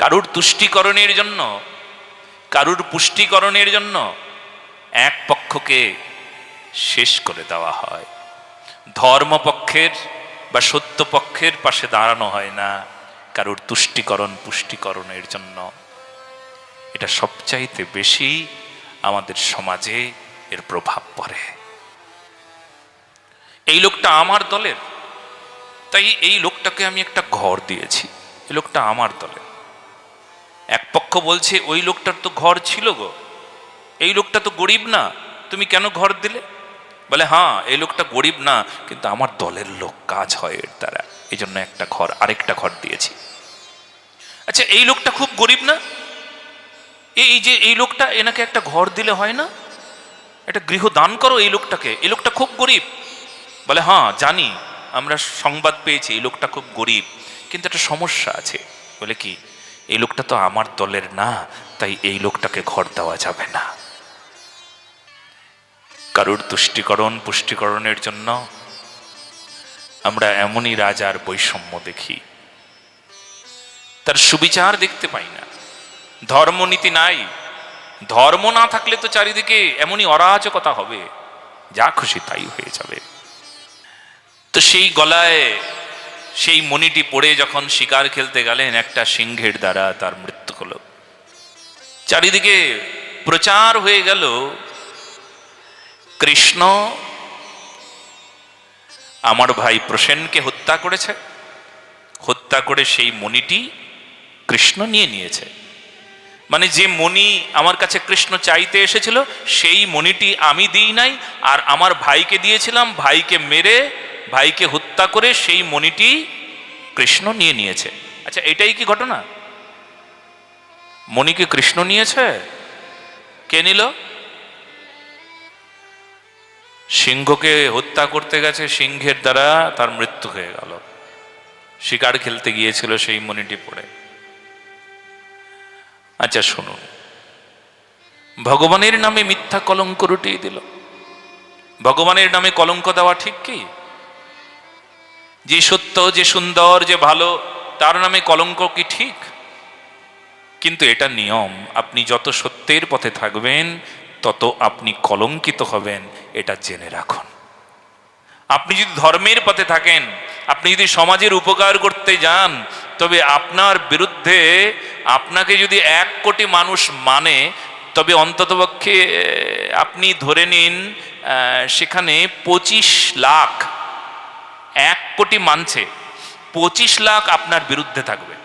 কারুর তুষ্টিকরণের জন্য, কারুর পুষ্টিকরণের জন্য এক পক্ষকে শেষ করে দেওয়া হয়। ধর্মপক্ষের বা সত্যপক্ষের পাশে দাঁড়ানো হয় না কারুর তুষ্টিকরণ পুষ্টিকরণের জন্য। এটা সবচাইতে বেশি আমাদের সমাজে এর প্রভাব পড়ে। এই লোকটা আমার দলের, তাই এই লোকটাকে আমি একটা ঘর দিয়েছি, এই লোকটা আমার দলের। এক পক্ষ বলছে ওই লোকটার তো ঘর ছিল গো, এই লোকটা তো গরিব না, তুমি কেন ঘর দিলে? বলে হ্যাঁ, এই লোকটা গরিব না, কিন্তু আমার দলের লোক, কাজ হয় এর দ্বারা, এই জন্য একটা ঘর, আরেকটা ঘর দিয়েছি। আচ্ছা, এই লোকটা খুব গরিব না, এই যে এই লোকটা, এনাকে একটা ঘর দিলে হয় না? একটা গৃহ দান করো এই লোকটাকে, এই লোকটা খুব গরিব। বলে হ্যাঁ জানি, আমরা সংবাদ পেয়েছি এই লোকটা খুব গরিব, কিন্তু একটা সমস্যা আছে। বলে কি? এই লোকটা তো আমার দলের না, তাই এই লোকটাকে ঘর দেওয়া যাবে না। কারুর তুষ্টিকরণ পুষ্টিকরণের জন্য আমরা এমনই রাজার বৈষম্য দেখি, তার সুবিচার দেখতে পাই না। ধর্মনীতি নাই, ধর্ম না থাকলে তো চারিদিকে এমনই অরাজকতা হবে, যা খুশি তাই হয়ে যাবে। তো সেই গলায় সেই মণিটি পড়ে যখন শিকার খেলতে গেলেন, একটা সিংহের দ্বারা তার মৃত্যু হলো। চারিদিকে প্রচার হয়ে গেল কৃষ্ণ আমার ভাই প্রসেনকে হত্যা করেছে, হত্যা করে সেই মণিটি কৃষ্ণ নিয়ে নিয়েছে। মানে যে মণি আমার কাছে কৃষ্ণ চাইতে এসেছিল, সেই মণিটি আমি দিই নাই, আর আমার ভাইকে দিয়েছিলাম, ভাইকে মেরে ভাইকে হত্যা করে সেই মণিটি কৃষ্ণ নিয়ে নিয়েছে। আচ্ছা, এটাই কি ঘটনা? মণিকে কৃষ্ণ নিয়েছে? কে নিল? সিংহকে হত্যা করতে গেছে, সিংহের দ্বারা তার মৃত্যু হয়ে গেল। শিকার খেলতে গিয়েছিল সেই মণিটি পড়ে। আচ্ছা শুনুন, ভগবানের নামে মিথ্যা কলঙ্ক রটিয়ে দিল। ভগবানের নামে কলঙ্ক দেওয়া ঠিক কি? যে সত্য, যে সুন্দর, যে ভালো, তার নামে কলঙ্ক কি ঠিক? কিন্তু এটা নিয়ম, আপনি যত সত্যের পথে থাকবেন তত আপনি কলঙ্কিত হবেন, এটা জেনে রাখুন। আপনি যদি ধর্মের পথে থাকেন, আপনি যদি সমাজের উপকার করতে যান, তবে আপনার বিরুদ্ধে আপনাকে যদি 1 কোটি মানুষ মানে, তবে অন্ততপক্ষে আপনি ধরে নিন সেখানে 25 লাখ, 1 কোটি মানছে, 25 লাখ আপনার বিরুদ্ধে থাকবে।